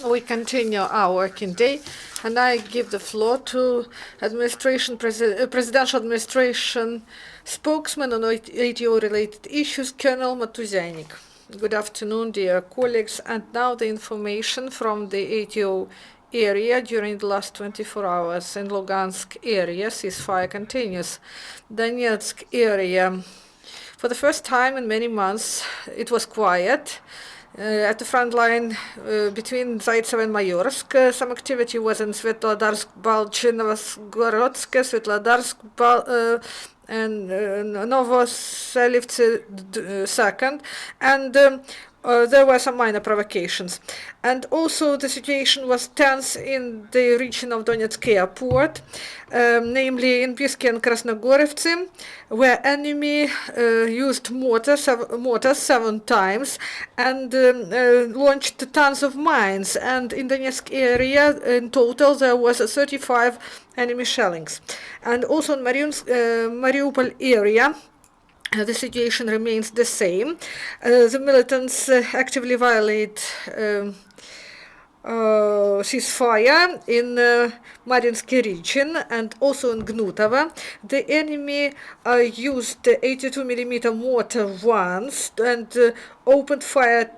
We continue our working day, and I give the floor to Presidential Administration spokesman on ATO-related issues, Colonel Motuzyanyk. Good afternoon, dear colleagues, and now the information from the ATO area during the last 24 hours. In Lugansk area, ceasefire continues. Donetsk area, for the first time in many months, it was quiet. At the front line between Zaitsev and Mayorsk, some activity was in Svetlodarsk, Balchi, Novosgorodsk, Svetlodarsk, and Novoselivce second, and there were some minor provocations. And also the situation was tense in the region of Donetsk airport, namely in Biski and Krasnogorivtsi, where enemy used mortars 7 times and launched tons of mines. And in the Donetsk area, in total, there was 35 enemy shellings. And also in Mariupol area, the situation remains the same. The militants actively violate ceasefire in Mariinsky region and also in Gnutovo. The enemy used 82mm mortar once and opened fire.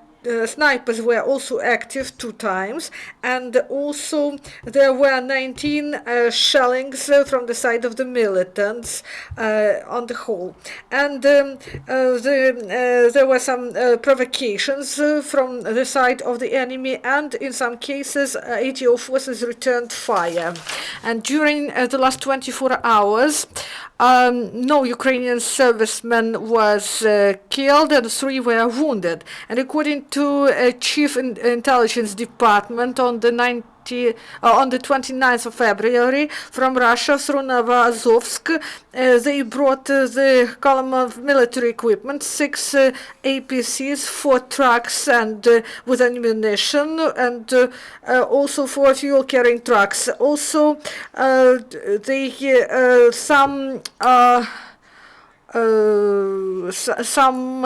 Snipers were also active 2 times, and also there were 19 shellings from the side of the militants on the whole. And there were some provocations from the side of the enemy, and in some cases ATO forces returned fire. And during the last 24 hours, no Ukrainian serviceman was killed and 3 were wounded. And according to Chief Intelligence Department on the 29th of February from Russia through Novozovsk, they brought the column of military equipment, 6 APCs, 4 trucks and with ammunition, and also 4 fuel-carrying trucks. Also, some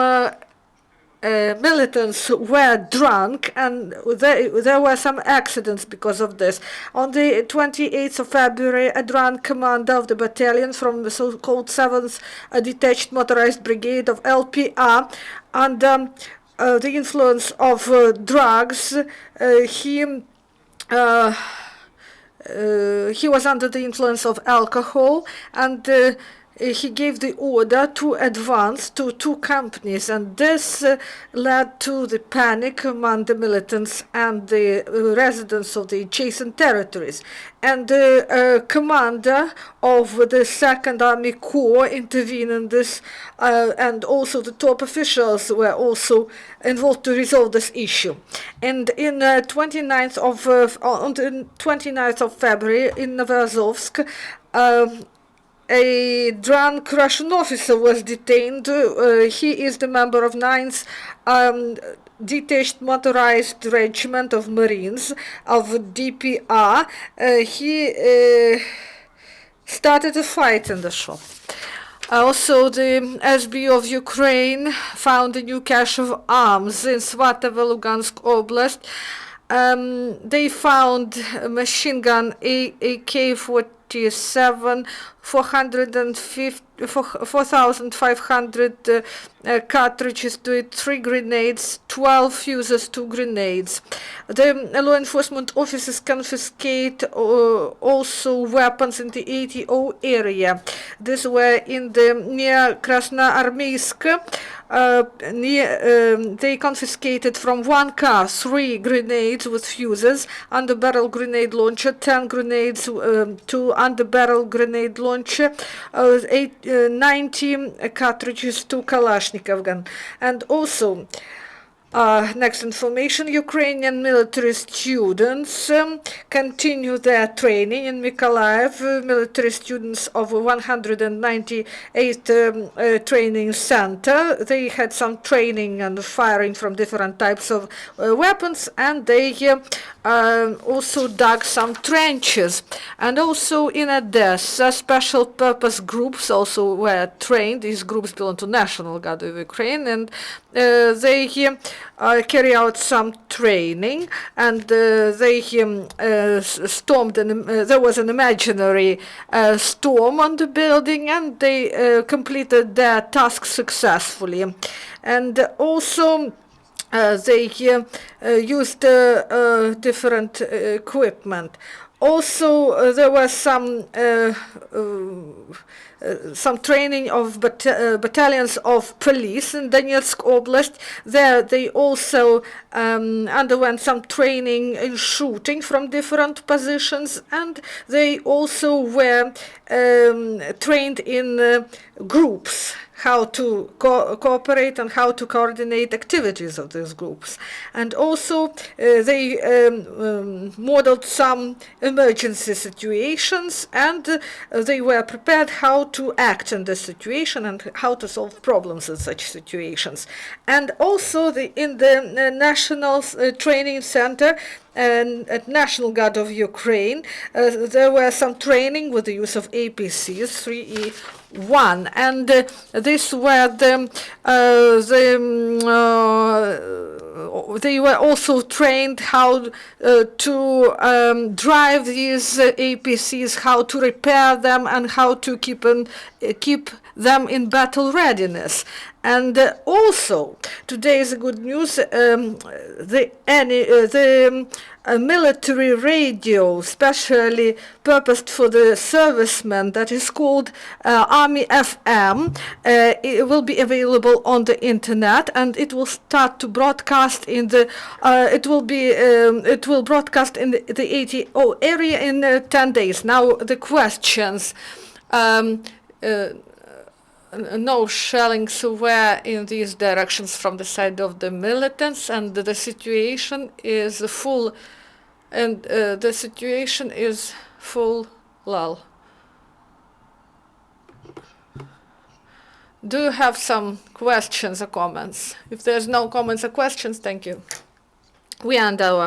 militants were drunk, and there were some accidents because of this. On the 28th of February, a drunk commander of the battalion from the so-called 7th Detached Motorized Brigade of LPR, under the influence of drugs, he was under the influence of alcohol, and he gave the order to advance to 2 companies, and this led to the panic among the militants and the residents of the adjacent territories. And the commander of the 2nd Army Corps intervened in this, and also the top officials were also involved to resolve this issue. And in on the 29th of February in Novozovsk, a drunk Russian officer was detained. He is the member of 9th Detached Motorized Regiment of Marines of DPR. He started a fight in the shop. Also, the SB of Ukraine found a new cache of arms in Svatovo, Lugansk Oblast. They found a machine gun AK-47, 4,500 cartridges to it, 3 grenades, 12 fuses, 2 grenades. The law enforcement officers confiscate also weapons in the ATO area. These were in the near Krasnoarmeysk. They confiscated from 1 car 3 grenades with fuses, underbarrel grenade launcher, 10 grenades, 2 underbarrel grenade launcher, 90 cartridges to Kalashnikov gun. And also, next information, Ukrainian military students continue their training in Mykolaiv. Military students of 198 training center. They had some training and firing from different types of weapons, and they also dug some trenches. And also in Odessa, special purpose groups also were trained. These groups belong to National Guard of Ukraine, and they carry out some training, and they stormed, and there was an imaginary storm on the building, and they completed their task successfully. And also they used different equipment. Also, there was some training of battalions of police in Donetsk Oblast. There they also underwent some training in shooting from different positions, and they also were trained in groups, how to cooperate and how to coordinate activities of these groups. And also they modeled some emergency situations, and they were prepared how to act in this situation and how to solve problems in such situations. And also in the National Training Center and at National Guard of Ukraine, there were some training with the use of APCs 3E1, and this were they were also trained how to drive these APCs, how to repair them, and how to keep them in battle readiness. And also, today is good news. The military radio, specially purposed for the servicemen, that is called Army FM, it will be available on the internet, and it will start to broadcast in the. It will broadcast in the ATO area in 10 days. Now the questions. No shellings were in these directions from the side of the militants, and the situation is full. And the situation is full lull. Do you have some questions or comments? If there's no comments or questions, thank you. We end our